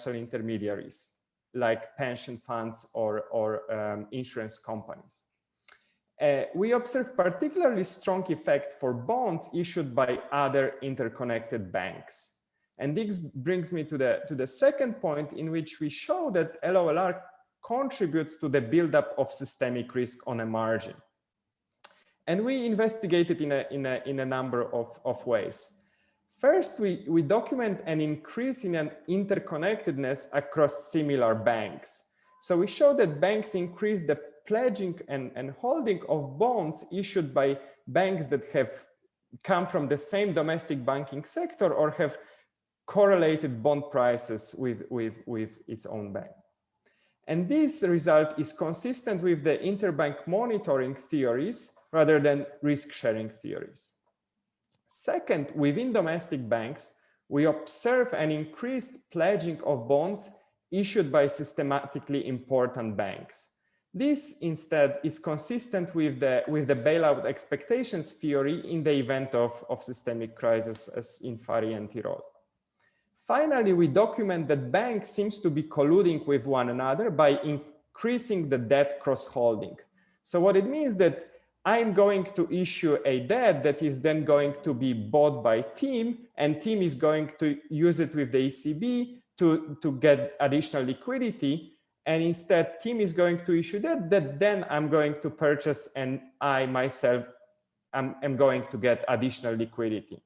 intermediaries like pension funds or insurance companies. We observe particularly strong effect for bonds issued by other interconnected banks. And this brings me to the second point, in which we show that LOLR contributes to the buildup of systemic risk on a margin. And we investigated in a number of ways. First, we document an increase in an interconnectedness across similar banks. So we show that banks increase the pledging and holding of bonds issued by banks that have come from the same domestic banking sector or have correlated bond prices with its own bank. And this result is consistent with the interbank monitoring theories rather than risk-sharing theories. Second, within domestic banks, we observe an increased pledging of bonds issued by systematically important banks. This instead is consistent with the bailout expectations theory in the event of systemic crisis, as in Fari and Tirol. Finally, we document that banks seems to be colluding with one another by increasing the debt cross-holding. So what it means that I'm going to issue a debt that is then going to be bought by TEAM, and TEAM is going to use it with the ECB to get additional liquidity. And instead, TEAM is going to issue that then I'm going to purchase, and I myself am going to get additional liquidity.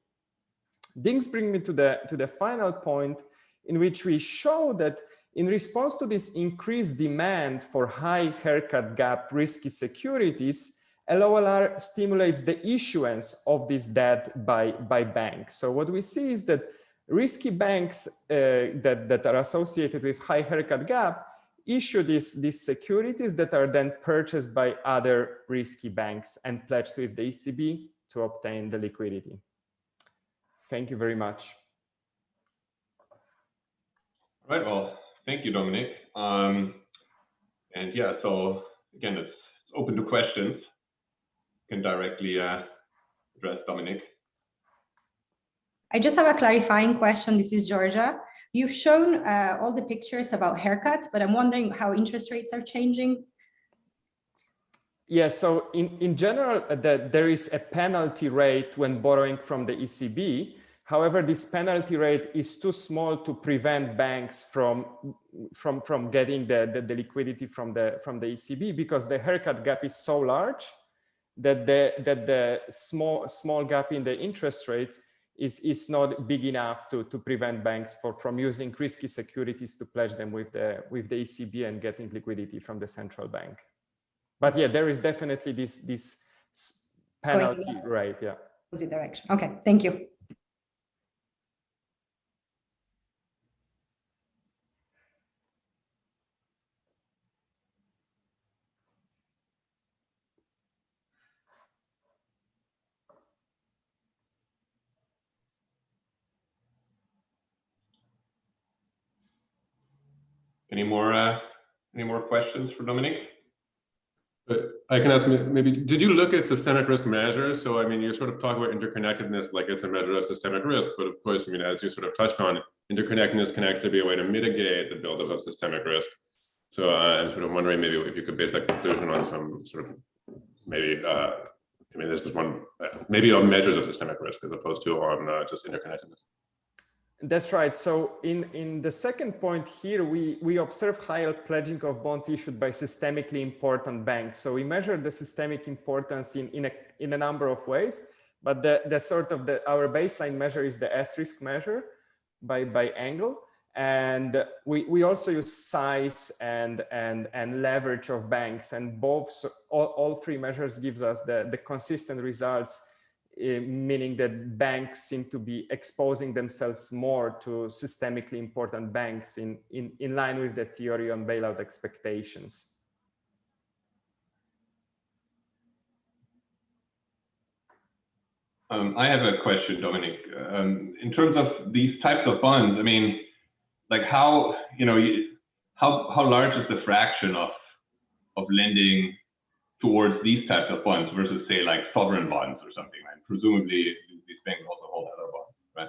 This brings me to the final point, in which we show that in response to this increased demand for high haircut gap risky securities, LOLR stimulates the issuance of this debt by banks. So what we see is that risky banks that are associated with high haircut gap issue these securities that are then purchased by other risky banks and pledged with the ECB to obtain the liquidity. Thank you very much. All right, well, thank you, Dominik. And yeah, so again, it's open to questions. You can directly address Dominik. I just have a clarifying question. This is Georgia. You've shown all the pictures about haircuts, but I'm wondering how interest rates are changing. Yeah, so in general, there is a penalty rate when borrowing from the ECB. However, this penalty rate is too small to prevent banks from getting the liquidity from the ECB, because the haircut gap is so large that the small gap in the interest rates is not big enough to prevent banks from using risky securities to pledge them with the ECB and getting liquidity from the central bank. But yeah, there is definitely this penalty rate. Yeah. Opposite direction. Okay, thank you. Any more questions for Dominik? I can ask, maybe, did you look at systemic risk measures? So, I mean, you sort of talk about interconnectedness like it's a measure of systemic risk, but of course, I mean, as you sort of touched on, interconnectedness can actually be a way to mitigate the buildup of systemic risk. So I'm sort of wondering maybe if you could base that conclusion on some sort of maybe, I mean, there's this one, maybe on measures of systemic risk as opposed to on just interconnectedness. That's right. So in the second point here, we observe higher pledging of bonds issued by systemically important banks. So we measure the systemic importance in a number of ways, but our baseline measure is the asterisk measure by angle, and we also use size and leverage of banks, and all three measures gives us the consistent results. Meaning that banks seem to be exposing themselves more to systemically important banks in line with the theory on bailout expectations. I have a question, Dominik. In terms of these types of bonds, I mean, like how large is the fraction of lending towards these types of bonds versus, say, like sovereign bonds or something, right? Presumably these banks also hold other bonds, right?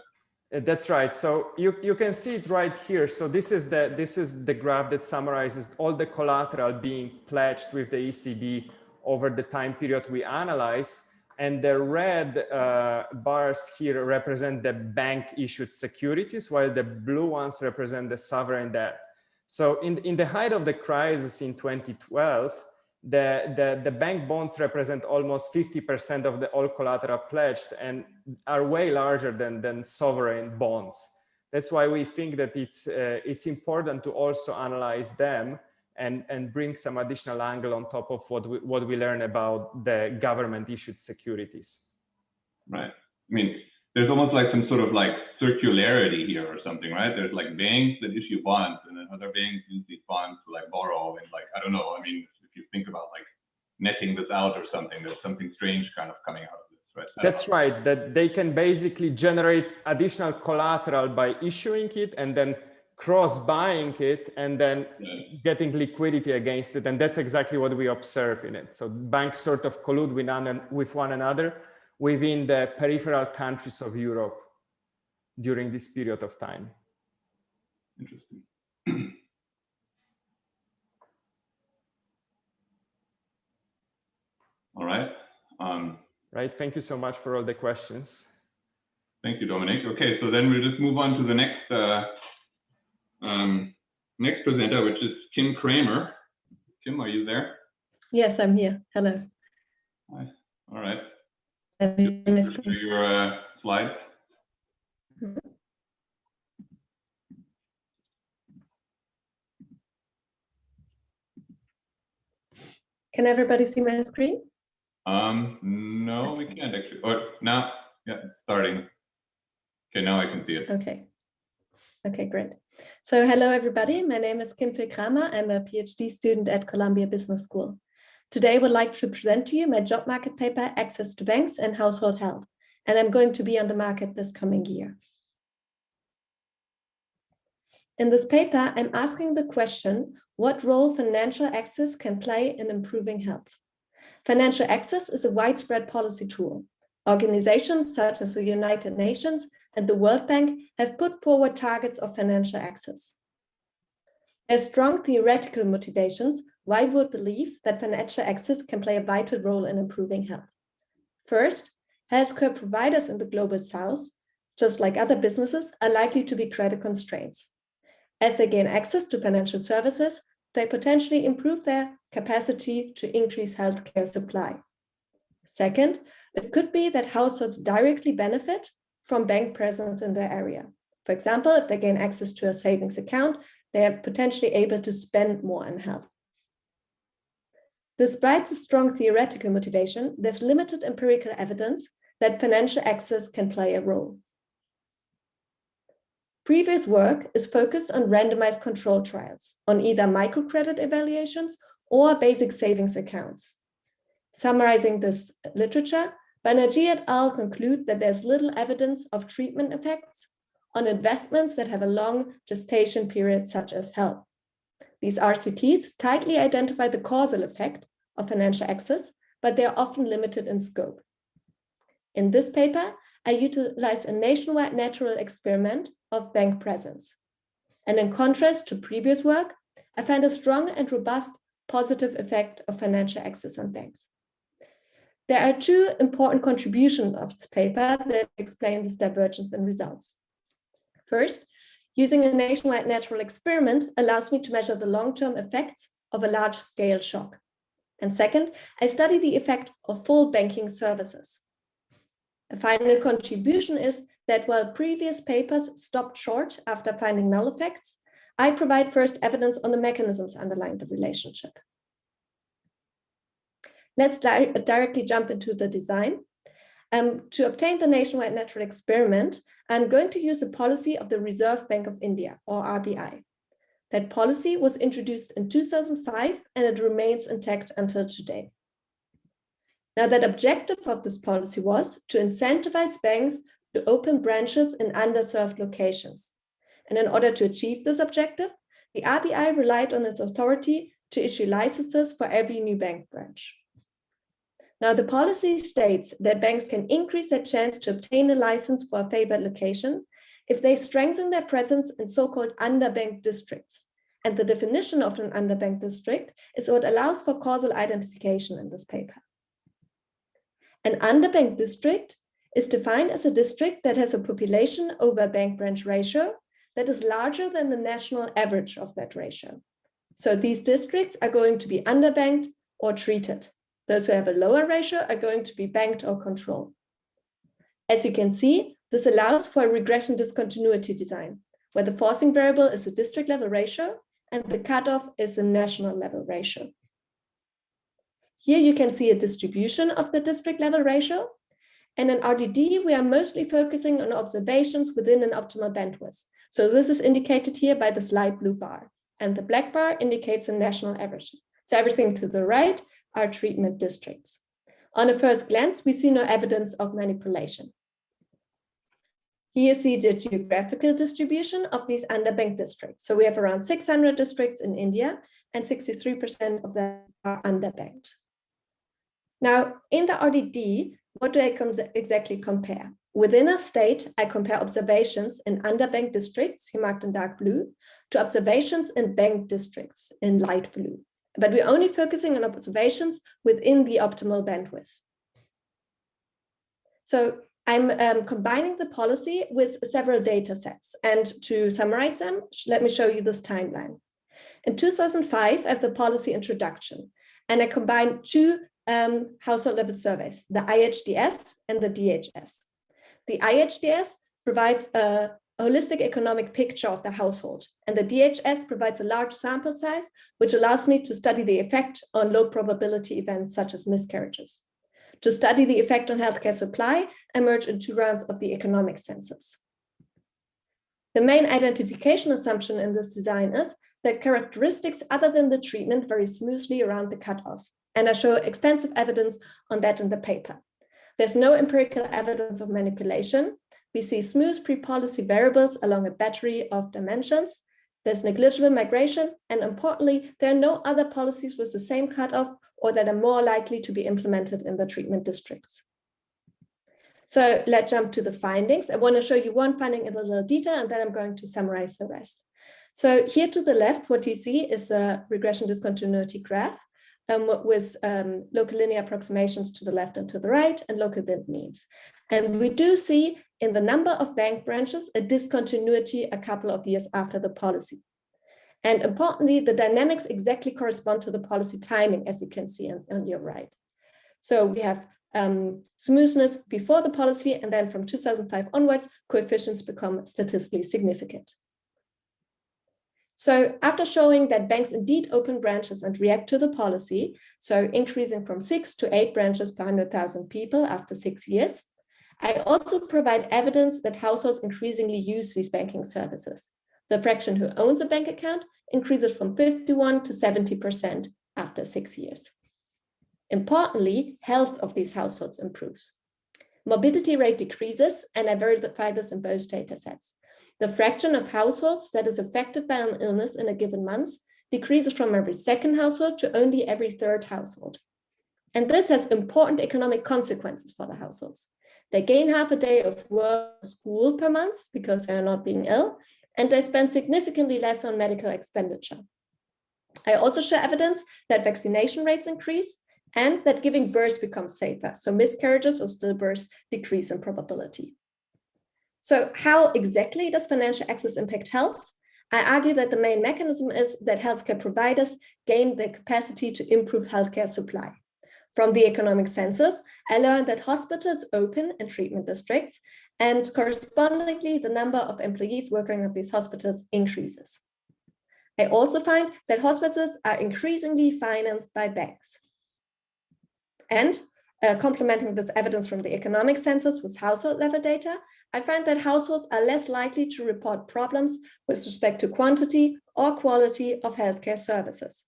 That's right. So you can see it right here. So this is the graph that summarizes all the collateral being pledged with the ECB over the time period we analyze. And the red bars here represent the bank issued securities, while the blue ones represent the sovereign debt. So in the height of the crisis in 2012, the bank bonds represent almost 50% of the all collateral pledged and are way larger than sovereign bonds. That's why we think that it's important to also analyze them and bring some additional angle on top of what we learn about the government issued securities. Right. I mean, there's almost like some sort of like circularity here or something, right? There's like banks that issue bonds, and then other banks use these bonds to like borrow, and like, I don't know, I mean, if you think about like netting this out or something, there's something strange kind of coming out of this, right? That's right, that they can basically generate additional collateral by issuing it and then cross-buying it and then getting liquidity against it. And that's exactly what we observe in it. So banks sort of collude with one another within the peripheral countries of Europe during this period of time. Interesting. All right. Right. Thank you so much for all the questions. Thank you, Dominik. Okay, so then we'll just move on to the next next presenter, which is Kim Cramer. Kim, are you there? Yes, I'm here. Hello. Hi. All right. Your slides. Can everybody see my screen? No, we can't actually. Or now, yeah, starting. Okay, now I can see it. Okay. Okay, great. So hello, everybody. My name is Kim Vikrama. I'm a PhD student at Columbia Business School. Today, I would like to present to you my job market paper, Access to Banks and Household Help. And I'm going to be on the market this coming year. In this paper, I'm asking the question, what role financial access can play in improving health? Financial access is a widespread policy tool. Organizations such as the United Nations and the World Bank have put forward targets of financial access. There's strong theoretical motivations why we would believe that financial access can play a vital role in improving health. First, healthcare providers in the global south, just like other businesses, are likely to be credit constraints. As they gain access to financial services, they potentially improve their capacity to increase healthcare supply. Second, it could be that households directly benefit from bank presence in their area. For example, if they gain access to a savings account, they are potentially able to spend more on health. Despite the strong theoretical motivation, there's limited empirical evidence that financial access can play a role. Previous work is focused on randomized control trials, on either microcredit evaluations or basic savings accounts. Summarizing this literature, Banerjee et al. Conclude that there's little evidence of treatment effects on investments that have a long gestation period, such as health. These RCTs tightly identify the causal effect of financial access, but they are often limited in scope. In this paper, I utilize a nationwide natural experiment of bank presence. And in contrast to previous work, I find a strong and robust positive effect of financial access on banks. There are two important contributions of this paper that explain this divergence in results. First, using a nationwide natural experiment allows me to measure the long-term effects of a large-scale shock. And second, I study the effect of full banking services. A final contribution is that while previous papers stopped short after finding null effects, I provide first evidence on the mechanisms underlying the relationship. Let's directly jump into the design. To obtain the nationwide natural experiment, I'm going to use a policy of the Reserve Bank of India, or RBI. That policy was introduced in 2005 and it remains intact until today. Now, that objective of this policy was to incentivize banks to open branches in underserved locations. And in order to achieve this objective, the RBI relied on its authority to issue licenses for every new bank branch. Now, the policy states that banks can increase their chance to obtain a license for a favored location if they strengthen their presence in so-called underbanked districts. And the definition of an underbanked district is what allows for causal identification in this paper. An underbanked district is defined as a district that has a population over bank branch ratio that is larger than the national average of that ratio. So these districts are going to be underbanked or treated. Those who have a lower ratio are going to be banked or controlled. As you can see, this allows for a regression discontinuity design, where the forcing variable is the district level ratio and the cutoff is the national level ratio. Here you can see a distribution of the district level ratio. And in RDD, we are mostly focusing on observations within an optimal bandwidth. So this is indicated here by this light blue bar, and the black bar indicates a national average. So everything to the right are treatment districts. On a first glance, we see no evidence of manipulation. Here you see the geographical distribution of these underbanked districts. So we have around 600 districts in India, and 63% of them are underbanked. Now, in the RDD, what do I exactly compare? Within a state, I compare observations in underbanked districts, here marked in dark blue, to observations in banked districts in light blue. But we're only focusing on observations within the optimal bandwidth. So I'm combining the policy with several data sets. And to summarize them, let me show you this timeline. In 2005, I have the policy introduction, and I combined two household level surveys, the IHDS and the DHS. The IHDS provides a holistic economic picture of the household, and the DHS provides a large sample size, which allows me to study the effect on low probability events such as miscarriages. To study the effect on healthcare supply, I merge in 2 rounds of the economic census. The main identification assumption in this design is that characteristics other than the treatment vary smoothly around the cutoff, and I show extensive evidence on that in the paper. There's no empirical evidence of manipulation. We see smooth pre-policy variables along a battery of dimensions. There's negligible migration, and importantly, there are no other policies with the same cutoff or that are more likely to be implemented in the treatment districts. So let's jump to the findings. I want to show you one finding in a little detail, and then I'm going to summarize the rest. So here to the left, what you see is a regression discontinuity graph with local linear approximations to the left and to the right, and local bin means. And we do see in the number of bank branches a discontinuity a couple of years after the policy. And importantly, the dynamics exactly correspond to the policy timing, as you can see on your right. So we have smoothness before the policy, and then from 2005 onwards, coefficients become statistically significant. So after showing that banks indeed open branches and react to the policy, so increasing from 6 to 8 branches per 100,000 people after 6 years, I also provide evidence that households increasingly use these banking services. The fraction who owns a bank account increases from 51 to 70% after 6 years. Importantly, health of these households improves. Morbidity rate decreases, and I verify this in both data sets. The fraction of households that is affected by an illness in a given month decreases from every second household to only every third household. And this has important economic consequences for the households. They gain half a day of work or school per month because they are not being ill, and they spend significantly less on medical expenditure. I also show evidence that vaccination rates increase and that giving birth becomes safer. So miscarriages or stillbirths decrease in probability. So how exactly does financial access impact health? I argue that the main mechanism is that healthcare providers gain the capacity to improve healthcare supply. From the economic census, I learned that hospitals open in treatment districts, and correspondingly, the number of employees working at these hospitals increases. I also find that hospitals are increasingly financed by banks. And complementing this evidence from the economic census with household level data, I find that households are less likely to report problems with respect to quantity or quality of healthcare services.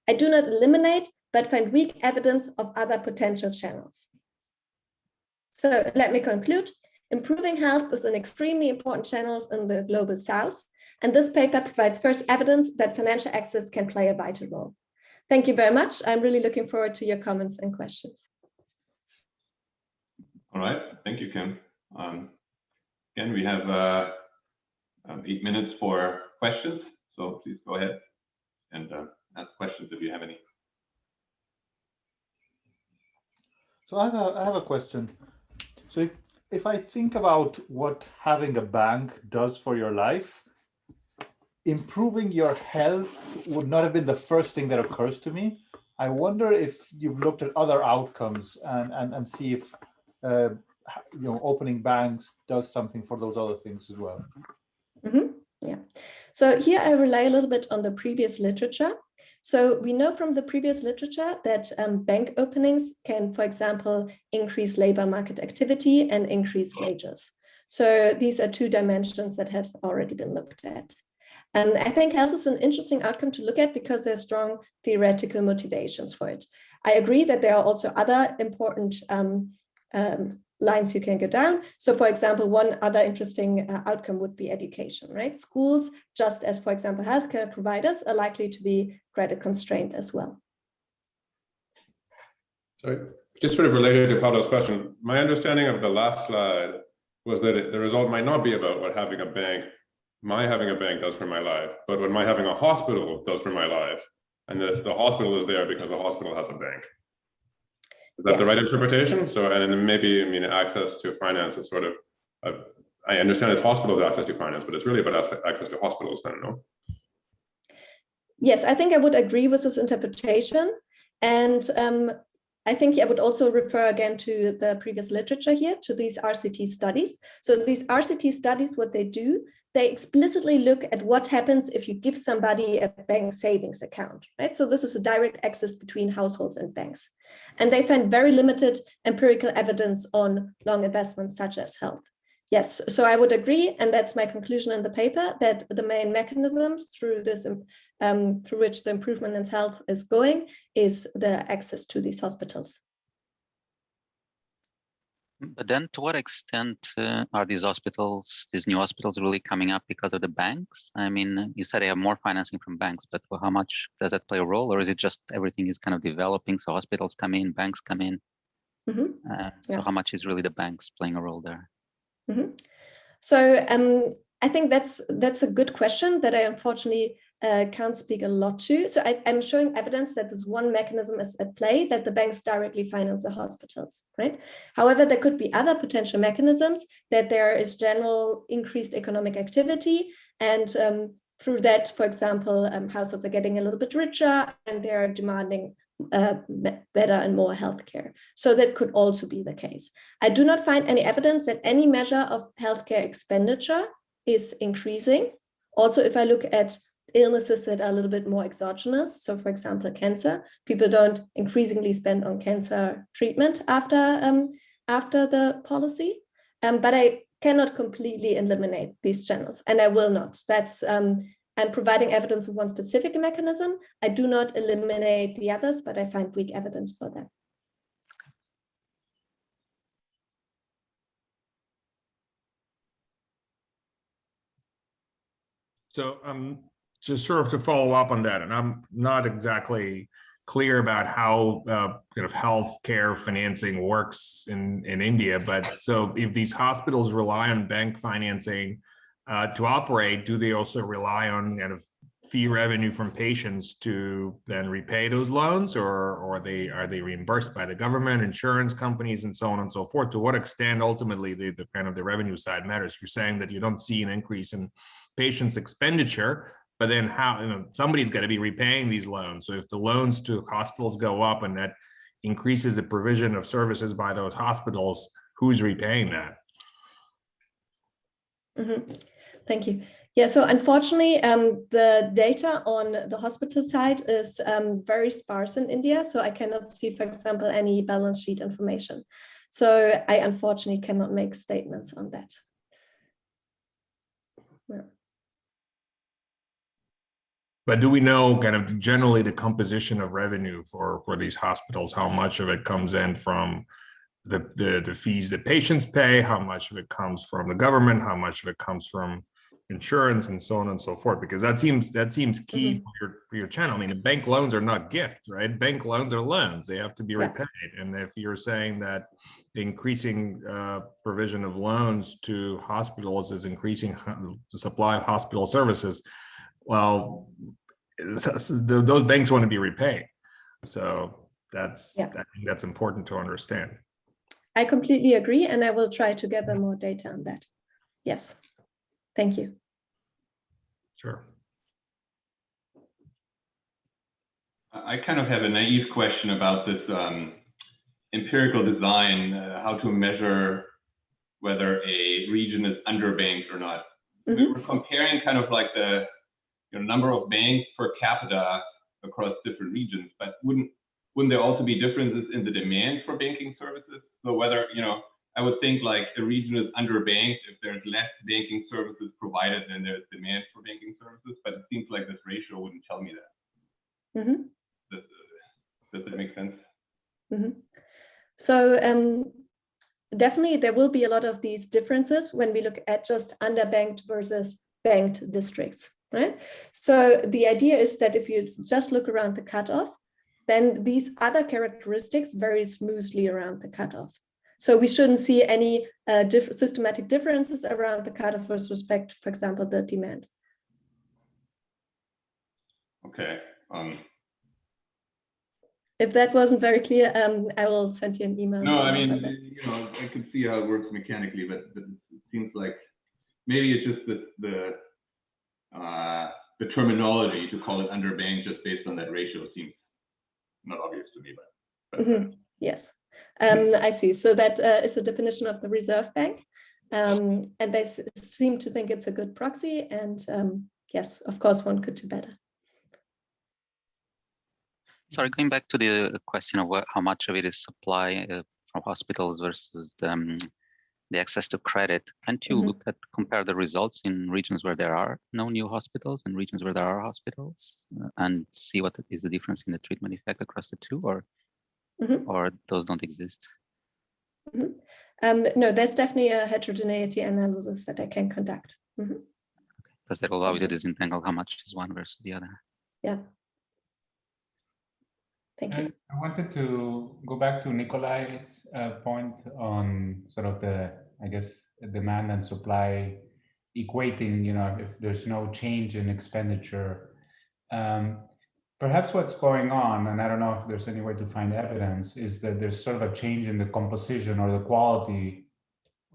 I do not eliminate, but find weak evidence of other potential channels. So let me conclude. Improving health is an extremely important channel in the global south, and this paper provides first evidence that financial access can play a vital role. Thank you very much. I'm really looking forward to your comments and questions. All right, thank you, Kim. again, we have 8 minutes for questions. So please go ahead and ask questions if you have any. So I have a question. So if I think about what having a bank does for your life, improving your health would not have been the first thing that occurs to me. I wonder if you've looked at other outcomes and see if opening banks does something for those other things as well. Mm-hmm. Yeah. So here I rely a little bit on the previous literature. So we know from the previous literature that bank openings can, for example, increase labor market activity and increase wages. So these are two dimensions that have already been looked at. And I think health is an interesting outcome to look at because there's strong theoretical motivations for it. I agree that there are also other important lines you can go down. So for example, one other interesting outcome would be education, right? Schools, just as for example, healthcare providers are likely to be credit constrained as well. So just sort of related to Paolo's question, my understanding of the last slide was that the result might not be about what having a bank does for my life, but what my having a hospital does for my life. And that the hospital is there because the hospital has a bank. Is that yes. The right interpretation? So, and then maybe, I mean, access to finance is sort of, I understand it's hospitals access to finance, but it's really about access to hospitals then, no? Yes, I think I would agree with this interpretation. And I think I would also refer again to the previous literature here, to these RCT studies. So these RCT studies, what they do, they explicitly look at what happens if you give somebody a bank savings account, right? So this is a direct access between households and banks. And they find very limited empirical evidence on long investments such as health. Yes, so I would agree, and that's my conclusion in the paper, that the main mechanisms through this, through which the improvement in health is going is the access to these hospitals. But then to what extent are these hospitals, these new hospitals really coming up because of the banks? I mean, you said they have more financing from banks, but how much does that play a role? Or is it just everything is kind of developing, so hospitals come in, banks come in? Mm-hmm. So how much is really the banks playing a role there? Mm-hmm. So I think that's a good question that I unfortunately can't speak a lot to. So I'm showing evidence that this one mechanism is at play, that the banks directly finance the hospitals, right? However, there could be other potential mechanisms, that there is general increased economic activity, and through that, for example, households are getting a little bit richer and they're demanding better and more healthcare. So that could also be the case. I do not find any evidence that any measure of healthcare expenditure is increasing. Also, if I look at illnesses that are a little bit more exogenous, so for example, cancer, people don't increasingly spend on cancer treatment after the policy, but I cannot completely eliminate these channels, and I will not. That's I'm providing evidence of one specific mechanism. I do not eliminate the others, but I find weak evidence for them. So just sort of to follow up on that, and I'm not exactly clear about how kind of healthcare financing works in India, but so if these hospitals rely on bank financing to operate, do they also rely on kind of fee revenue from patients to then repay those loans, or are they reimbursed by the government, insurance companies, and so on and so forth? To what extent ultimately the kind of the revenue side matters? You're saying that you don't see an increase in patients' expenditure, but then how, somebody's got to be repaying these loans. So if the loans to hospitals go up and that increases the provision of services by those hospitals, who's repaying that? Mm-hmm. Thank you. Yeah, so unfortunately, the data on the hospital side is very sparse in India. So I cannot see, for example, any balance sheet information. So I unfortunately cannot make statements on that. Yeah. But do we know kind of generally the composition of revenue for these hospitals? How much of it comes in from the fees that patients pay? How much of it comes from the government? How much of it comes from insurance and so on and so forth, because that seems key for your channel. I mean, the bank loans are not gifts, right? Bank loans are loans; they have to be repaid. And if you're saying that the increasing provision of loans to hospitals is increasing the supply of hospital services, well, those banks want to be repaid. So I think that's important to understand. I completely agree, and I will try to gather more data on that. Yes, thank you. Sure. I kind of have a naive question about this empirical design, how to measure whether a region is underbanked or not. We were comparing kind of like the number of banks per capita across different regions, but wouldn't there also be differences in the demand for banking services? So whether, I would think like a region is underbanked if there's less banking services provided than there's demand for banking services, but it seems like this ratio wouldn't tell me that. Does that make sense? So definitely there will be a lot of these differences when we look at just underbanked versus banked districts, right? So the idea is that if you just look around the cutoff, then these other characteristics vary smoothly around the cutoff. So we shouldn't see any systematic differences around the cutoff with respect, for example, the demand. Okay. If that wasn't very clear, I will send you an email. No, I mean, I can see how it works mechanically, but it seems like maybe it's just the terminology to call it underbanked just based on that ratio seems not obvious to me. But yes, I see. So that is a definition of the Reserve Bank, and they seem to think it's a good proxy. And yes, of course, one could do better. Sorry, going back to the question of how much of it is supply from hospitals versus the access to credit, can't you compare the results in regions where there are no new hospitals and regions where there are hospitals and see what is the difference in the treatment effect across the two, or those don't exist? No, that's definitely a heterogeneity analysis that I can conduct. Because that will allow you to disentangle how much is one versus the other. Yeah. Thank you. I wanted to go back to Nikolai's point on sort of the, I guess, demand and supply equating, if there's no change in expenditure. Perhaps what's going on, and I don't know if there's any way to find evidence, is that there's sort of a change in the composition or the quality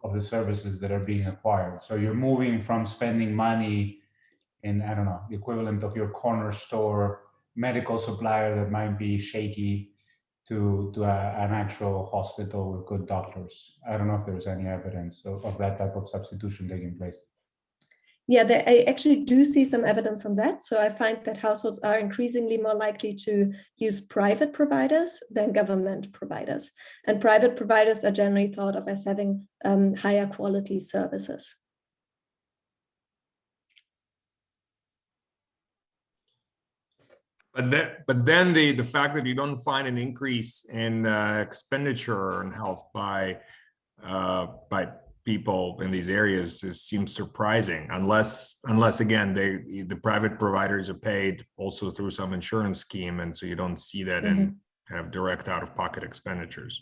of the services that are being acquired. So you're moving from spending money in, I don't know, the equivalent of your corner store medical supplier that might be shaky to an actual hospital with good doctors. I don't know if there's any evidence of that type of substitution taking place. Yeah, I actually do see some evidence on that. So I find that households are increasingly more likely to use private providers than government providers. And private providers are generally thought of as having higher quality services. But then the fact that you don't find an increase in expenditure on health by people in these areas seems surprising, unless again the private providers are paid also through some insurance scheme, and so you don't see that in kind of direct out-of-pocket expenditures.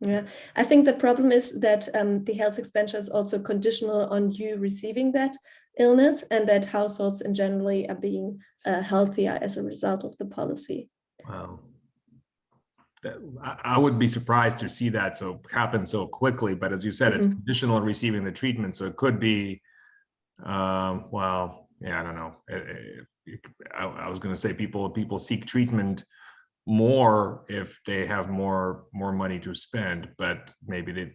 Yeah, I think the problem is that the health expenditure is also conditional on you receiving that illness, and that households in generally are being healthier as a result of the policy. Wow. I would be surprised to see that happen so quickly, but as you said, it's conditional on receiving the treatment, so it could be, well, yeah, I don't know. I was going to say people seek treatment more if they have more money to spend, but maybe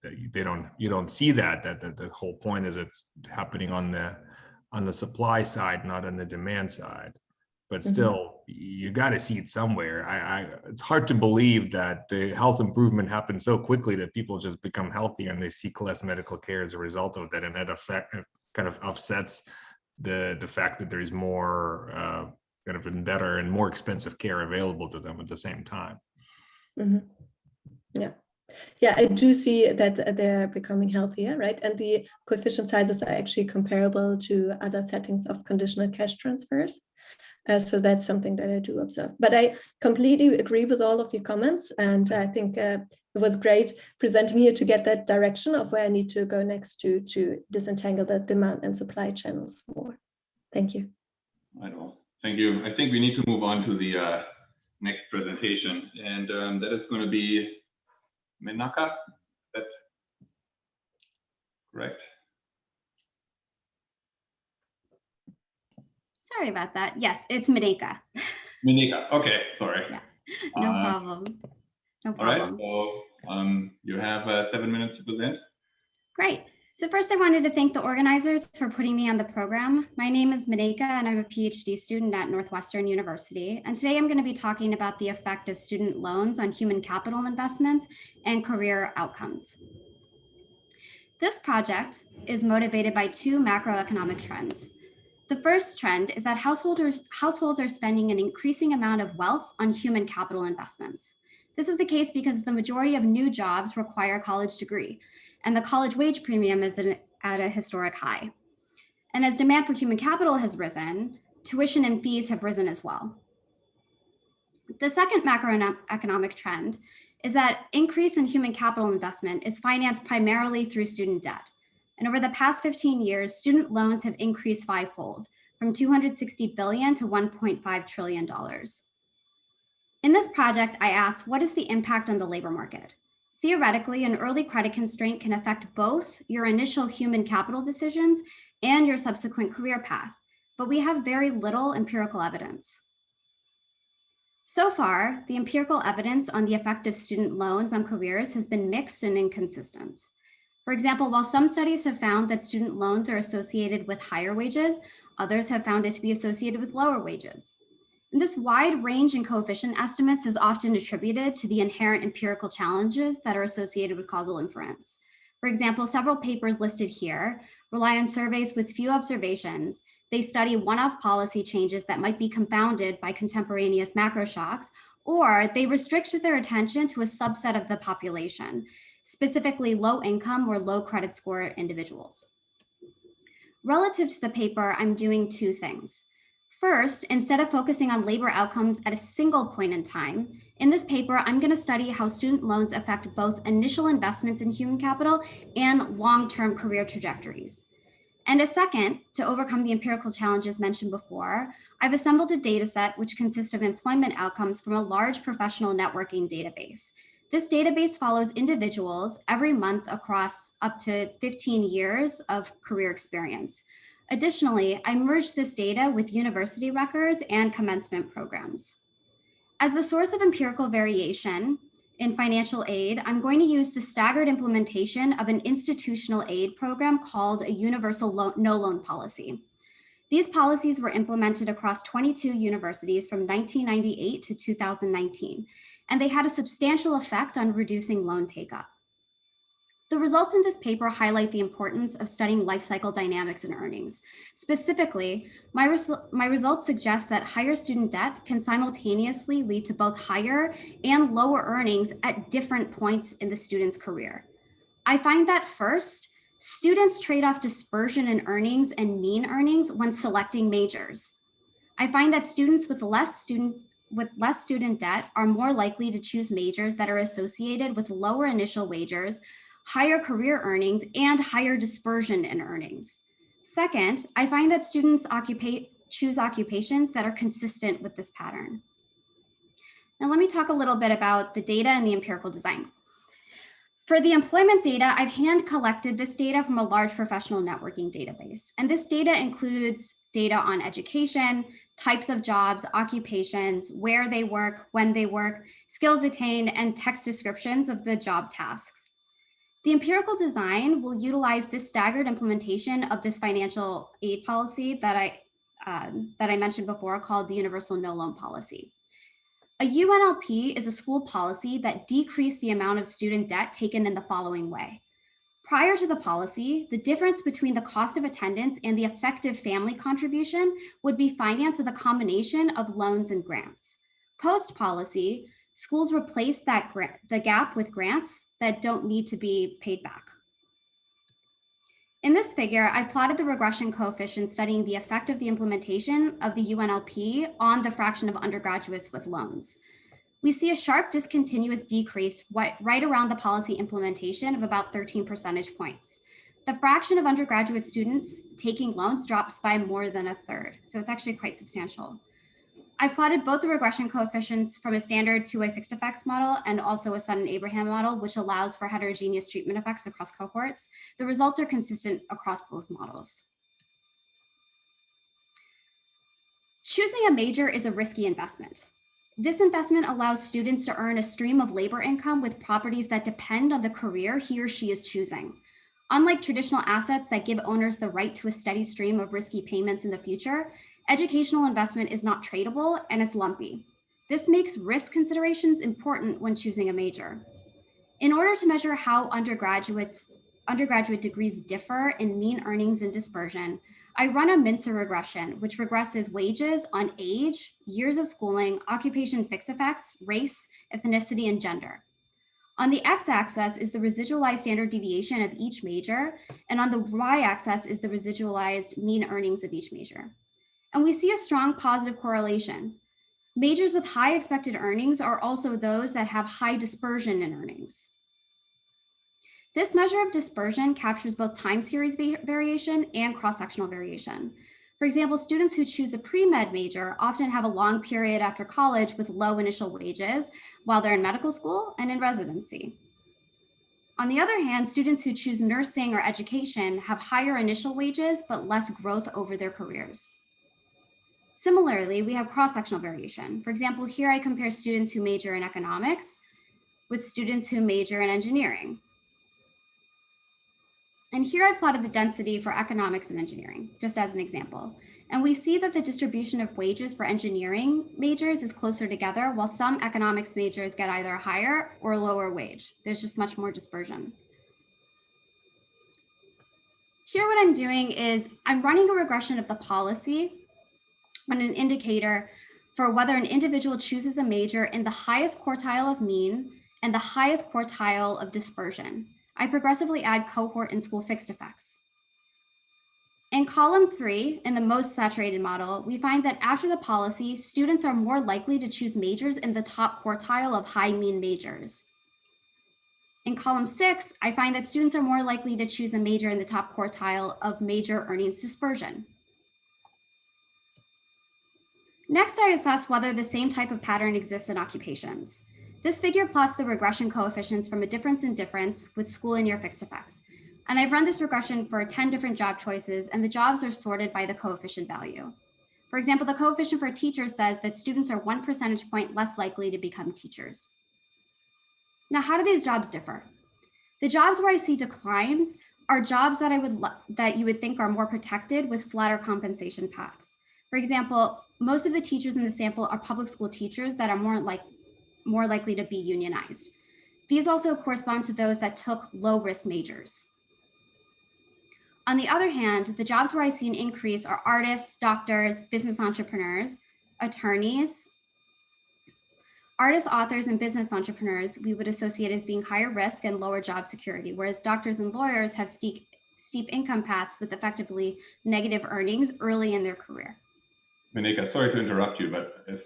you don't see that the whole point is it's happening on the supply side, not on the demand side. But still, you got to see it somewhere. It's hard to believe that the health improvement happened so quickly that people just become healthy and they seek less medical care as a result of that, and that effect kind of offsets the fact that there's more kind of better and more expensive care available to them at the same time. Yeah, Yeah, I do see that they're becoming healthier, right? And the coefficient sizes are actually comparable to other settings of conditional cash transfers. So that's something that I do observe. But I completely agree with all of your comments. And I think it was great presenting here to get that direction of where I need to go next to disentangle the demand and supply channels more. Thank you. I know. Thank you. I think we need to move on to the next presentation. And that is going to be Menaka. That's correct. Sorry about that. Yes, it's Manika. Manika. Okay, sorry. Yeah. No problem. No problem. All right. So you have 7 minutes to present. Great. So first, I wanted to thank the organizers for putting me on the program. My name is Manika, and I'm a PhD student at Northwestern University. And today I'm going to be talking about the effect of student loans on human capital investments and career outcomes. This project is motivated by two macroeconomic trends. The first trend is that households are spending an increasing amount of wealth on human capital investments. This is the case because the majority of new jobs require a college degree, and the college wage premium is at a historic high. And as demand for human capital has risen, tuition and fees have risen as well. The second macroeconomic trend is that increase in human capital investment is financed primarily through student debt. And over the past 15 years, student loans have increased fivefold, from $260 billion to $1.5 trillion. In this project, I asked, what is the impact on the labor market? Theoretically, an early credit constraint can affect both your initial human capital decisions and your subsequent career path, but we have very little empirical evidence. So far, the empirical evidence on the effect of student loans on careers has been mixed and inconsistent. For example, while some studies have found that student loans are associated with higher wages, others have found it to be associated with lower wages. And this wide range in coefficient estimates is often attributed to the inherent empirical challenges that are associated with causal inference. For example, several papers listed here rely on surveys with few observations. They study one-off policy changes that might be confounded by contemporaneous macro shocks, or they restrict their attention to a subset of the population, specifically low income or low credit score individuals. Relative to the paper, I'm doing two things. First, instead of focusing on labor outcomes at a single point in time, in this paper, I'm going to study how student loans affect both initial investments in human capital and long-term career trajectories. And a second, to overcome the empirical challenges mentioned before, I've assembled a data set which consists of employment outcomes from a large professional networking database. This database follows individuals every month across up to 15 years of career experience. Additionally, I merged this data with university records and commencement programs. As the source of empirical variation in financial aid, I'm going to use the staggered implementation of an institutional aid program called a universal no loan policy. These policies were implemented across 22 universities from 1998 to 2019, and they had a substantial effect on reducing loan take-up. The results in this paper highlight the importance of studying life cycle dynamics in earnings. Specifically, my results suggest that higher student debt can simultaneously lead to both higher and lower earnings at different points in the student's career. I find that first, students trade off dispersion in earnings and mean earnings when selecting majors. I find that students with less student debt are more likely to choose majors that are associated with lower initial wages, higher career earnings, and higher dispersion in earnings. Second, I find that students choose occupations that are consistent with this pattern. Now let me talk a little bit about the data and the empirical design. For the employment data, I've hand collected this data from a large professional networking database. And this data includes data on education, types of jobs, occupations, where they work, when they work, skills attained, and text descriptions of the job tasks. The empirical design will utilize this staggered implementation of this financial aid policy that I mentioned before, called the Universal No Loan Policy. A UNLP is a school policy that decreased the amount of student debt taken in the following way. Prior to the policy, the difference between the cost of attendance and the effective family contribution would be financed with a combination of loans and grants. Post-policy, schools replace the gap with grants that don't need to be paid back. In this figure, I've plotted the regression coefficient studying the effect of the implementation of the UNLP on the fraction of undergraduates with loans. We see a sharp discontinuous decrease right around the policy implementation of about 13 percentage points. The fraction of undergraduate students taking loans drops by more than a third, so it's actually quite substantial. I've plotted both the regression coefficients from a standard two-way fixed effects model and also a Sutton-Abraham model, which allows for heterogeneous treatment effects across cohorts. The results are consistent across both models. Choosing a major is a risky investment. This investment allows students to earn a stream of labor income with properties that depend on the career he or she is choosing. Unlike traditional assets that give owners the right to a steady stream of risky payments in the future, educational investment is not tradable and it's lumpy. This makes risk considerations important when choosing a major. In order to measure how undergraduate degrees differ in mean earnings and dispersion, I run a Mincer regression, which regresses wages on age, years of schooling, occupation fixed effects, race, ethnicity, and gender. On the x-axis is the residualized standard deviation of each major, and on the y-axis is the residualized mean earnings of each major. And we see a strong positive correlation. Majors with high expected earnings are also those that have high dispersion in earnings. This measure of dispersion captures both time series variation and cross-sectional variation. For example, students who choose a pre-med major often have a long period after college with low initial wages while they're in medical school and in residency. On the other hand, students who choose nursing or education have higher initial wages but less growth over their careers. Similarly, we have cross-sectional variation. For example, here I compare students who major in economics with students who major in engineering. And here I've plotted the density for economics and engineering, just as an example. And we see that the distribution of wages for engineering majors is closer together, while some economics majors get either a higher or a lower wage. There's just much more dispersion. Here what I'm doing is I'm running a regression of the policy on an indicator for whether an individual chooses a major in the highest quartile of mean and the highest quartile of dispersion. I progressively add cohort and school fixed effects. In column 3, in the most saturated model, we find that after the policy, students are more likely to choose majors in the top quartile of high mean majors. In column 6, I find that students are more likely to choose a major in the top quartile of major earnings dispersion. Next, I assess whether the same type of pattern exists in occupations. This figure plots the regression coefficients from a difference in difference with school and year fixed effects. And I've run this regression for 10 different job choices, and the jobs are sorted by the coefficient value. For example, the coefficient for teachers says that students are 1 percentage point less likely to become teachers. Now, how do these jobs differ? The jobs where I see declines are jobs that you would think are more protected with flatter compensation paths. For example, most of the teachers in the sample are public school teachers that are more likely to be unionized. These also correspond to those that took low risk majors. On the other hand, the jobs where I see an increase are artists, doctors, business entrepreneurs, attorneys. Artists, authors, and business entrepreneurs we would associate as being higher risk and lower job security, whereas doctors and lawyers have steep income paths with effectively negative earnings early in their career. Manika, sorry to interrupt you, but if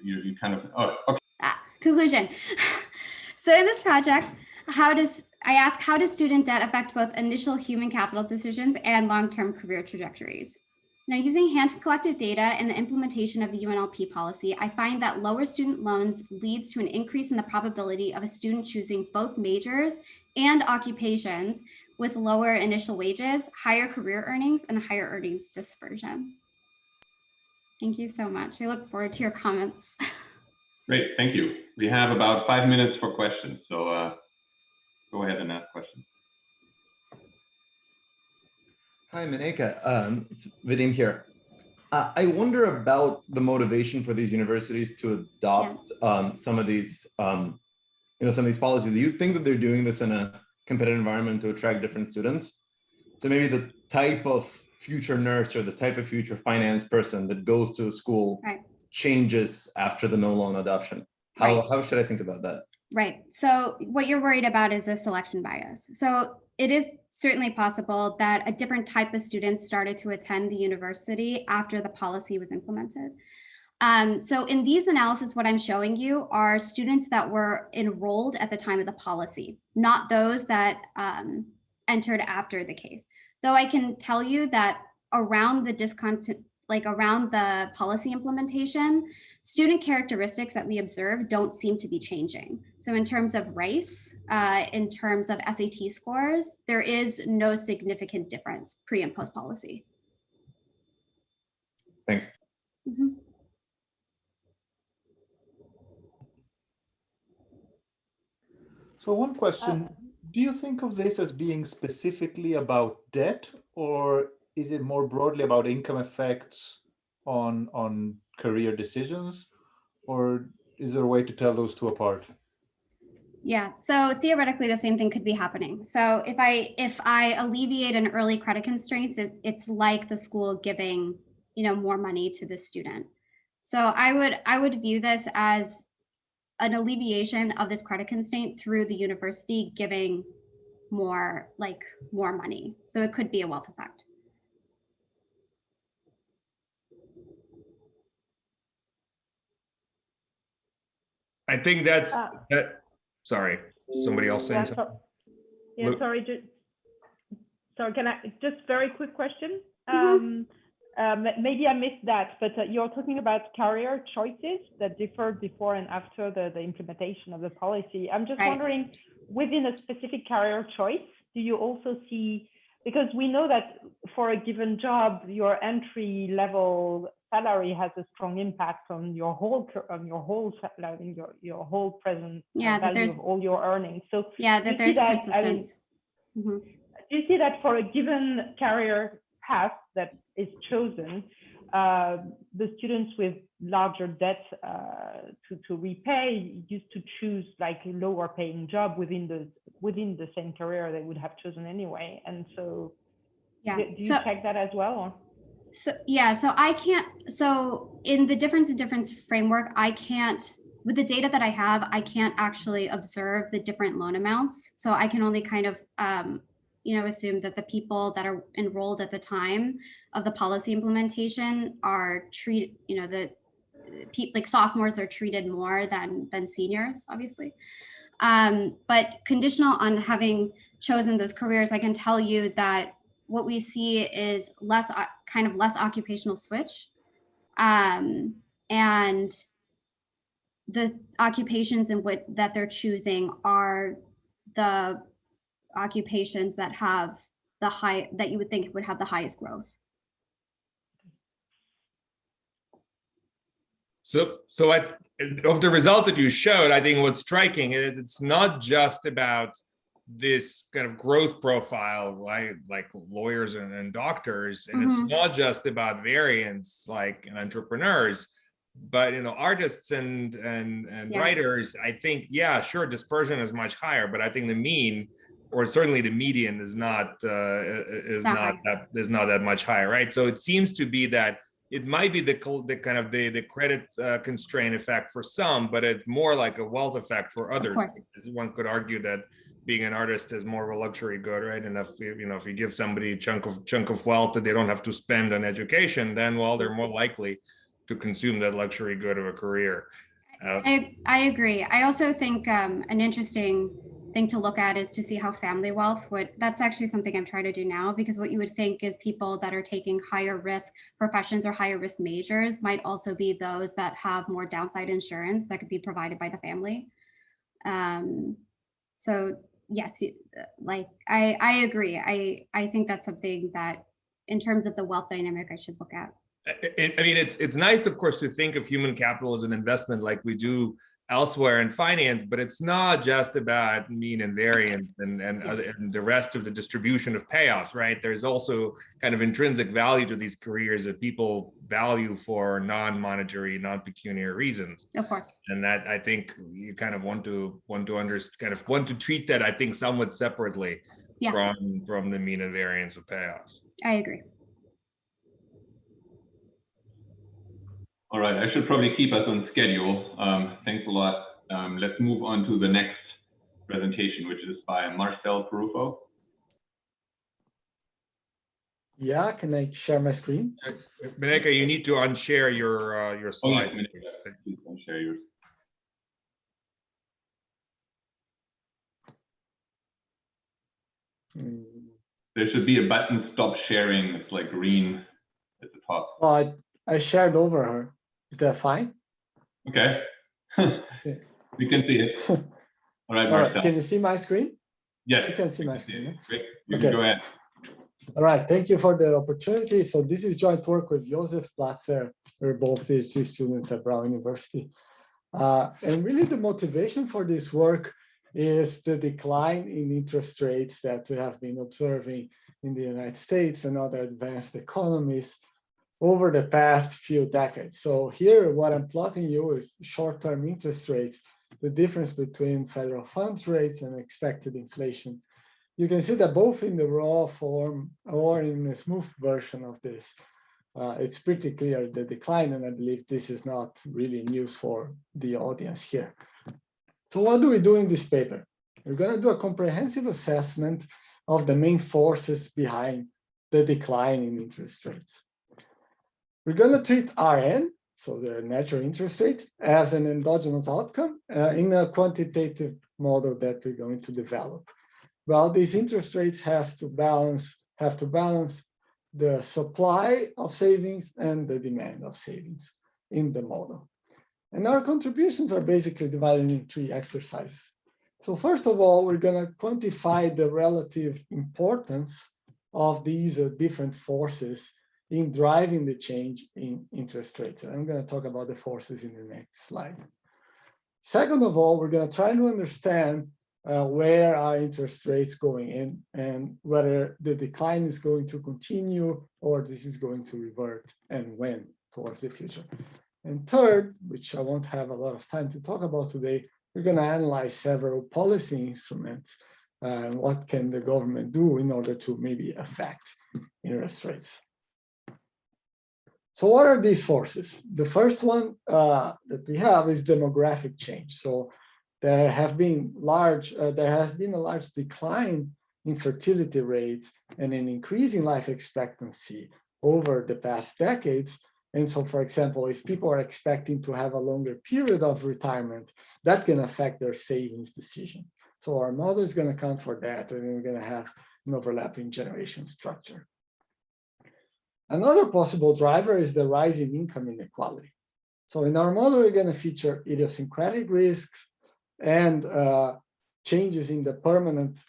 you kind of, oh, okay. Conclusion. So in this project, I ask how does student debt affect both initial human capital decisions and long-term career trajectories? Now, using hand-collected data and the implementation of the UNLP policy, I find that lower student loans leads to an increase in the probability of a student choosing both majors and occupations with lower initial wages, higher career earnings, and higher earnings dispersion. Thank you so much. I look forward to your comments. Great, thank you. We have about 5 minutes for questions, so go ahead and ask questions. Hi, Menaka. It's Vadim here. I wonder about the motivation for these universities to adopt some of these, some of these policies. Do you think that they're doing this in a competitive environment to attract different students? So maybe the type of future nurse or the type of future finance person that goes to a school changes after the no loan adoption. How should I think about that? Right. So what you're worried about is a selection bias. So it is certainly possible that a different type of students started to attend the university after the policy was implemented. So in these analyses, what I'm showing you are students that were enrolled at the time of the policy, not those that entered after the case. Though I can tell you that around the policy implementation, student characteristics that we observe don't seem to be changing. So in terms of race, in terms of SAT scores, there is no significant difference pre and post policy. Thanks. Mm-hmm. So one question, do you think of this as being specifically about debt, or is it more broadly about income effects on career decisions, or is there a way to tell those two apart? Yeah, so theoretically, the same thing could be happening. So if I alleviate an early credit constraints, it's like the school giving, more money to the student. So I would view this as an alleviation of this credit constraint through the university giving more money. So it could be a wealth effect. I think that's that. Sorry, somebody else saying something? Yeah, sorry. Sorry, can I just very quick question? Maybe I missed that, but you're talking about career choices that differ before and after the implementation of the policy. I'm just wondering, within a specific career choice, do you also see, because we know that for a given job, your entry level salary has a strong impact on your whole salary, your whole present value of all your earnings. So that there's persistence. Do you see that for a given career path that is chosen, the students with larger debt to repay used to choose like a lower paying job within the same career they would have chosen anyway? And so do you check that as well? Or? So I can't, so in the difference framework, I can't, with the data that I have, I can't actually observe the different loan amounts. So I can only kind of, assume that the people that are enrolled at the time of the policy implementation are treated, like sophomores are treated more than seniors, obviously. But conditional on having chosen those careers, I can tell you that what we see is less occupational switch, and the occupations that they're choosing are the occupations that have that you would think would have the highest growth. So of the results that you showed, I think what's striking is it's not just about this kind of growth profile, like lawyers and doctors, and it's not just about variance like entrepreneurs, but artists and writers. I think sure, dispersion is much higher, but I think the mean, or certainly the median, is not that much higher, right? So it seems to be that it might be the kind of the credit constraint effect for some, but it's more like a wealth effect for others. One could argue that being an artist is more of a luxury good, right? And if you give somebody a chunk of wealth that they don't have to spend on education, then they're more likely to consume that luxury good of a career. I agree. I also think an interesting thing to look at is to see how family wealth that's actually something I'm trying to do now, because what you would think is people that are taking higher risk professions or higher risk majors might also be those that have more downside insurance that could be provided by the family. So yes, I agree. I think that's something that in terms of the wealth dynamic, I should look at. I mean, it's nice, of course, to think of human capital as an investment like we do elsewhere in finance, but it's not just about mean and variance and the rest of the distribution of payoffs, right? There's also kind of intrinsic value to these careers that people value for non-monetary, non-pecuniary reasons. Of course. And that, I think, you kind of want to treat that, I think, somewhat separately from the mean and variance of payoffs. I agree. All right, I should probably keep us on schedule. Thanks a lot let's move on to the next presentation, which is by Marcel Peruffo. Yeah, can I share my screen? Menaka, you need to unshare your slide. Oh, yes, please unshare yours. There should be a button, stop sharing. It's like green at the top. Oh, I shared over her. Is that fine? Okay. Okay. We can see it. All right, All Marcel. right. Can you see my screen? Yes. You can see my screen. Great. You Okay. can go ahead. All right. Thank you for the opportunity. So this is joint work with Josef Platzer. We're both PhD students at Brown University. And really the motivation for this work is the decline in interest rates that we have been observing in the United States and other advanced economies over the past few decades. So here, what I'm plotting you is short-term interest rates, the difference between federal funds rates and expected inflation. You can see that both in the raw form or in a smooth version of this, it's pretty clear the decline, and I believe this is not really news for the audience here. So what do we do in this paper? We're going to do a comprehensive assessment of the main forces behind the decline in interest rates. We're going to treat Rn, so the natural interest rate, as an endogenous outcome in a quantitative model that we're going to develop. Well, these interest rates have to balance the supply of savings and the demand of savings in the model. And our contributions are basically divided in 3 exercises. So first of all, we're going to quantify the relative importance of these different forces in driving the change in interest rates. And I'm going to talk about the forces in the next slide. Second of all, we're going to try to understand where are interest rates going in and whether the decline is going to continue or this is going to revert and when towards the future. And third, which I won't have a lot of time to talk about today, we're going to analyze several policy instruments and what can the government do in order to maybe affect interest rates. So what are these forces? The first one that we have is demographic change. So there has been a large decline in fertility rates and an increase in life expectancy over the past decades. And so, for example, if people are expecting to have a longer period of retirement, that can affect their savings decisions. So our model is going to account for that, and we're going to have an overlapping generation structure. Another possible driver is the rise in income inequality. So in our model, we're going to feature idiosyncratic risks and changes in the permanent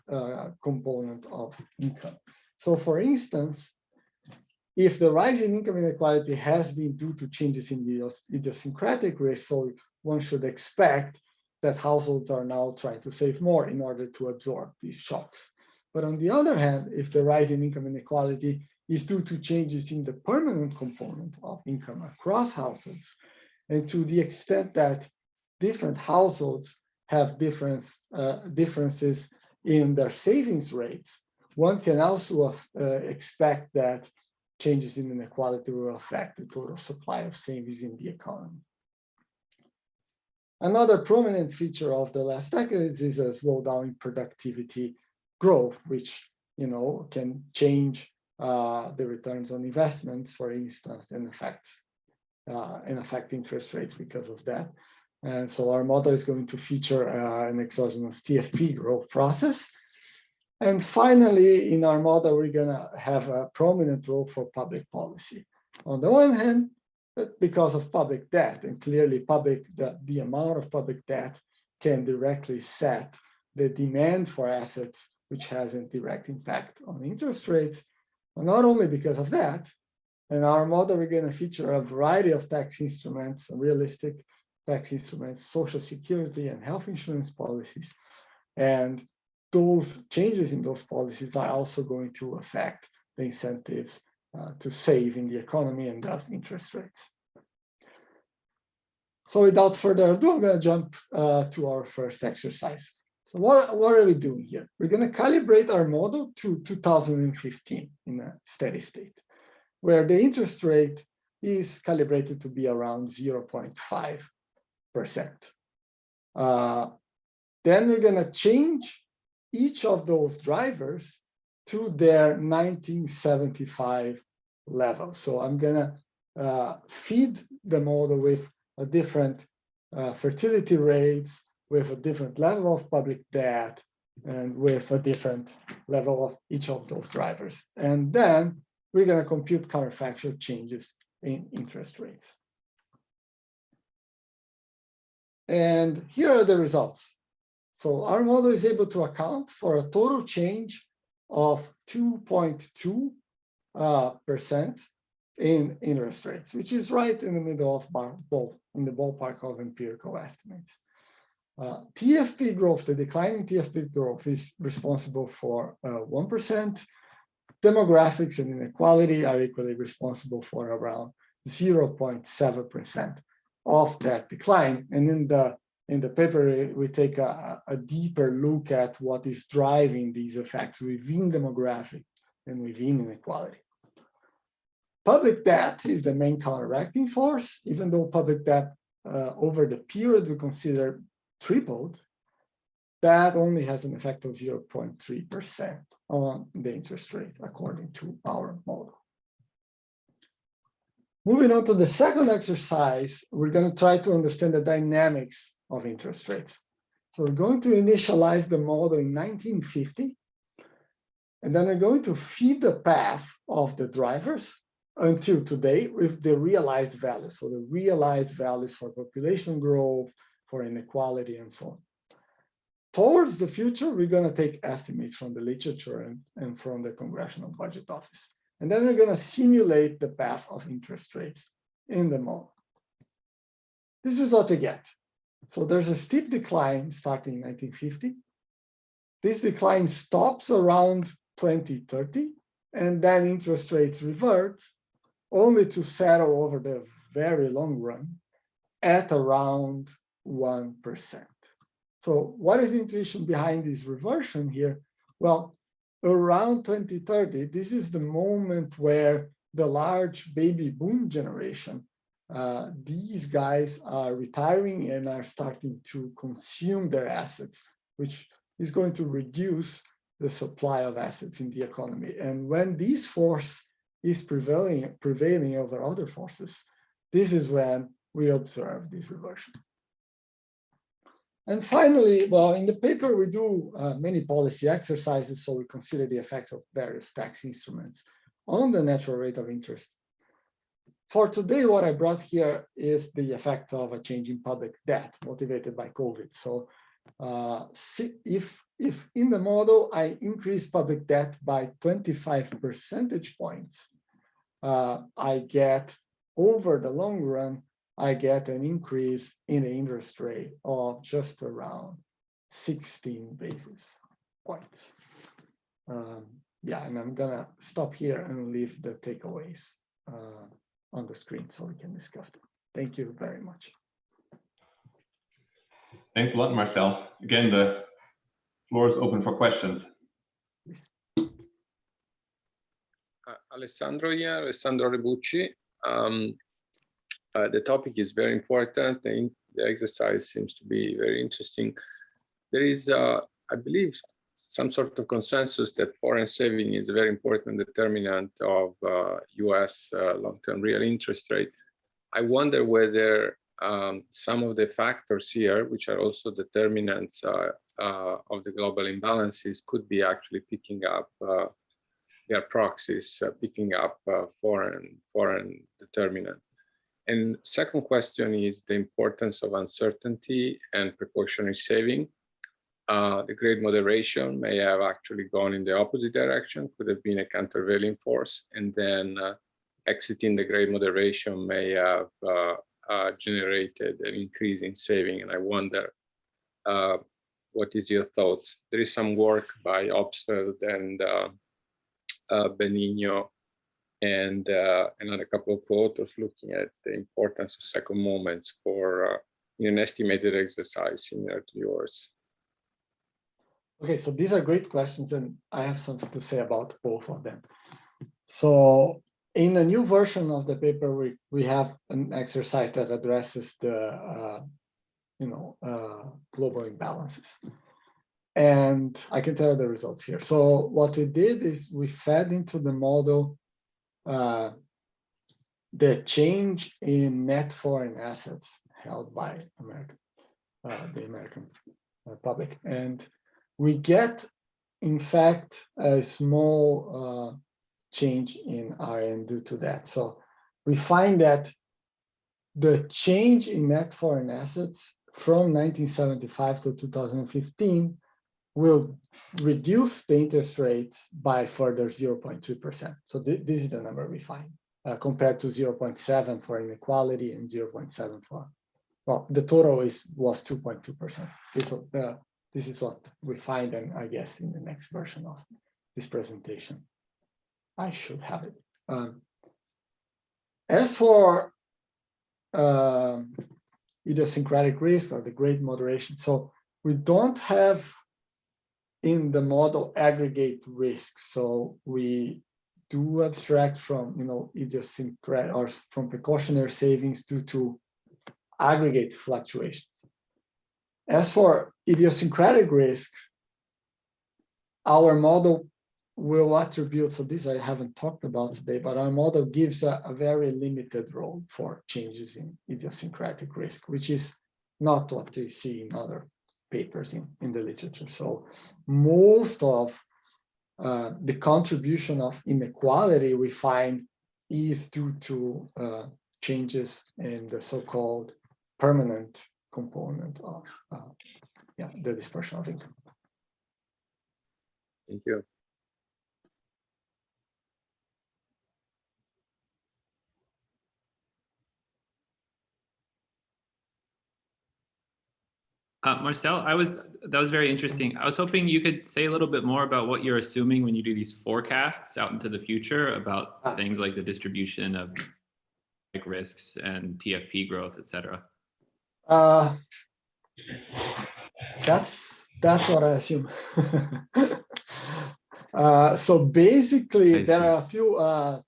component of income. So for instance, if the rise in income inequality has been due to changes in the idiosyncratic risk, so one should expect that households are now trying to save more in order to absorb these shocks. But on the other hand, if the rise in income inequality is due to changes in the permanent component of income across households, and to the extent that different households have differences in their savings rates, one can also expect that changes in inequality will affect the total supply of savings in the economy. Another prominent feature of the last decades is a slowdown in productivity growth, which can change the returns on investments, for instance, and affect interest rates because of that. And so our model is going to feature an exogenous TFP growth process. And finally, in our model, we're going to have a prominent role for public policy. On the one hand, because of public debt, and clearly the amount of public debt can directly set the demand for assets, which has a direct impact on interest rates. But not only because of that, in our model, we're going to feature a variety of tax instruments, realistic tax instruments, social security and health insurance policies. And those changes in those policies are also going to affect the incentives to save in the economy and thus interest rates. So without further ado, I'm going to jump to our first exercise. So what are we doing here? We're going to calibrate our model to 2015 in a steady state, where the interest rate is calibrated to be around 0.5%. Then we're going to change each of those drivers to their 1975 level. So I'm going to feed the model with a different fertility rates, with a different level of public debt, and with a different level of each of those drivers. And then we're going to compute counterfactual changes in interest rates. And here are the results. So our model is able to account for a total change of 2.2% in interest rates, which is right in the middle of in the ballpark of empirical estimates. TFP growth, the declining TFP growth, is responsible for 1%. Demographics and inequality are equally responsible for around 0.7% of that decline. And in the paper, we take a deeper look at what is driving these effects within demographic and within inequality. Public debt is the main counteracting force. Even though public debt over the period we consider tripled, that only has an effect of 0.3% on the interest rate, according to our model. Moving on to the second exercise, we're going to try to understand the dynamics of interest rates. So we're going to initialize the model in 1950, and then we're going to feed the path of the drivers until today with the realized values. So the realized values for population growth, for inequality, and so on. Towards the future, we're going to take estimates from the literature and from the Congressional Budget Office. And then we're going to simulate the path of interest rates in the model. This is what we get. So there's a steep decline starting in 1950. This decline stops around 2030, and then interest rates revert only to settle over the very long run at around 1%. So what is the intuition behind this reversion here? Well, around 2030, this is the moment where the large baby boom generation, these guys are retiring and are starting to consume their assets, which is going to reduce the supply of assets in the economy. And when this force is prevailing over other forces, this is when we observe this reversion. And finally, well, in the paper, we do many policy exercises, so we consider the effects of various tax instruments on the natural rate of interest. For today, what I brought here is the effect of a change in public debt motivated by COVID. So if in the model, I increase public debt by 25 percentage points, I get, over the long run, I get an increase in the interest rate of just around 16 basis points. Yeah, and I'm gonna stop here and leave the takeaways on the screen so we can discuss them. Thank you very much. Thanks a lot, Marcel. Again, the floor is open for questions. Alessandro here, Alessandro Rebucci. The topic is very important and the exercise seems to be very interesting. There is, I believe, some sort of consensus that foreign saving is a very important determinant of US long-term real interest rate. I wonder whether some of the factors here, which are also determinants of the global imbalances, could be actually picking up their proxies, picking up foreign determinant. And second question is the importance of uncertainty and precautionary saving. The great moderation may have actually gone in the opposite direction, could have been a countervailing force, and then exiting the great moderation may have generated an increase in saving. And I wonder, what is your thoughts? There is some work by Obsfeld and Benigno and another couple of authors looking at the importance of second moments for an estimated exercise similar to yours. Okay, so these are great questions, and I have something to say about both of them. So in a new version of the paper, we have an exercise that addresses the global imbalances. And I can tell you the results here. So what we did is we fed into the model the change in net foreign assets held by the American public. And we get, in fact, a small change in RN due to that. So we find that the change in net foreign assets from 1975 to 2015 will reduce the interest rates by further 0.2%. So this is the number we find, compared to 0.7 for inequality and 0.7 for, well, the total was 2.2%. This is what we find, and I guess in the next version of this presentation, I should have it. As for idiosyncratic risk or the great moderation, so we don't have in the model aggregate risk. So we do abstract from idiosyncratic or from precautionary savings due to aggregate fluctuations. As for idiosyncratic risk, our model will attribute, so this I haven't talked about today, but our model gives a very limited role for changes in idiosyncratic risk, which is not what we see in other papers in the literature. So most of the contribution of inequality we find is due to changes in the so-called permanent component of the dispersion of income. Thank you. Marcel, that was very interesting. I was hoping you could say a little bit more about what you're assuming when you do these forecasts out into the future about things like the distribution of risks and TFP growth, et cetera. That's what I assume. So basically, there are a few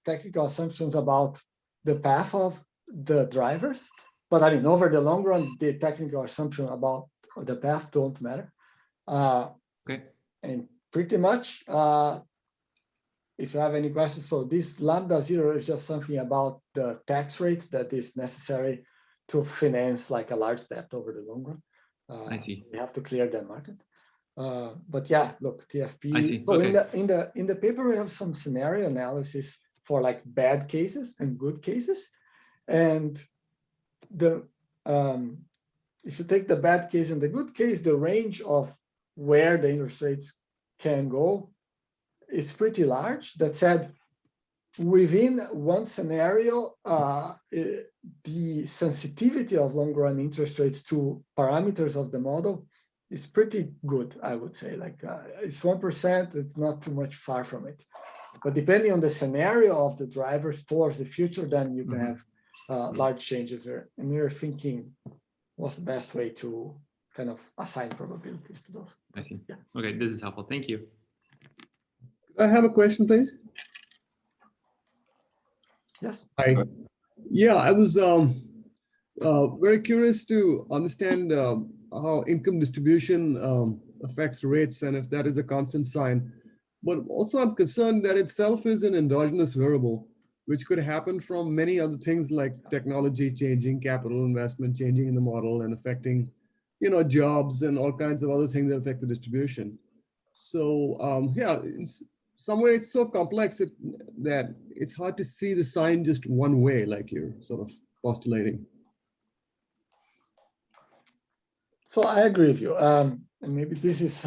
technical assumptions about the path of the drivers, but I mean, over the long run, the technical assumption about the path don't matter. Okay. And pretty much, if you have any questions, so this lambda 0 is just something about the tax rate that is necessary to finance like a large debt over the long run. I see. So you have to clear that market. But yeah, look, TFP. I see. So okay. in the paper, we have some scenario analysis for like bad cases and good cases, and the if you take the bad case and the good case, the range of where the interest rates can go, it's pretty large. That said, within one scenario, the sensitivity of long-run interest rates to parameters of the model is pretty good, I would say. Like it's 1%, it's not too much far from it. But depending on the scenario of the drivers towards the future, then you can have large changes there. And we're thinking what's the best way to kind of assign probabilities to those. I see. Yeah. Okay, this is helpful. Thank you. I have a question, please. Yes. Hi. Yeah, I was very curious to understand how income distribution affects rates and if that is a constant sign. But also I'm concerned that itself is an endogenous variable, which could happen from many other things like technology changing, capital investment changing in the model and affecting, jobs and all kinds of other things that affect the distribution. So yeah, in some way it's so complex that it's hard to see the sign just one way, like you're sort of postulating. So I agree with you. And maybe this is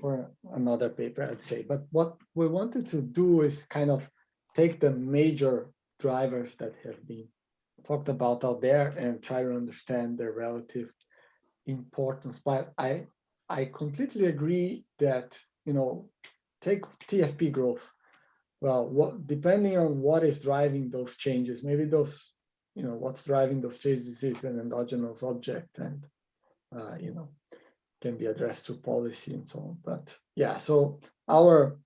for another paper, I'd say. But what we wanted to do is kind of take the major drivers that have been talked about out there and try to understand their relative importance. But I completely agree that, take TFP growth. Well, depending on what is driving those changes, maybe those, what's driving those changes is an endogenous object and, can be addressed through policy and so on. But yeah, so our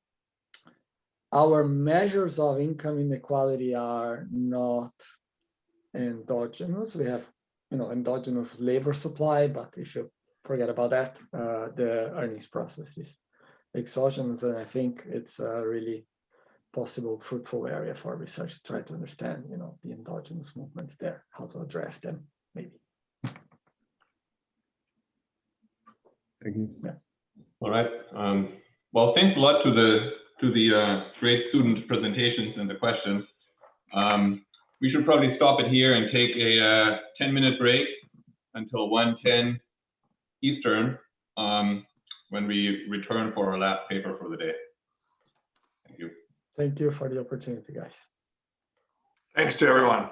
measures of income inequality are not endogenous. We have, endogenous labor supply, but if you forget about that, the earnings process is exogenous, and I think it's a really possible fruitful area for research to try to understand, the endogenous movements there, how to address them, maybe. Thank you. Yeah. All right. Well, thanks a lot to the great student presentations and the questions. We should probably stop it here and take a 10-minute break until 1:10 Eastern, when we return for our last paper for the day. Thank you. Thank you for the opportunity, guys. Thanks to everyone.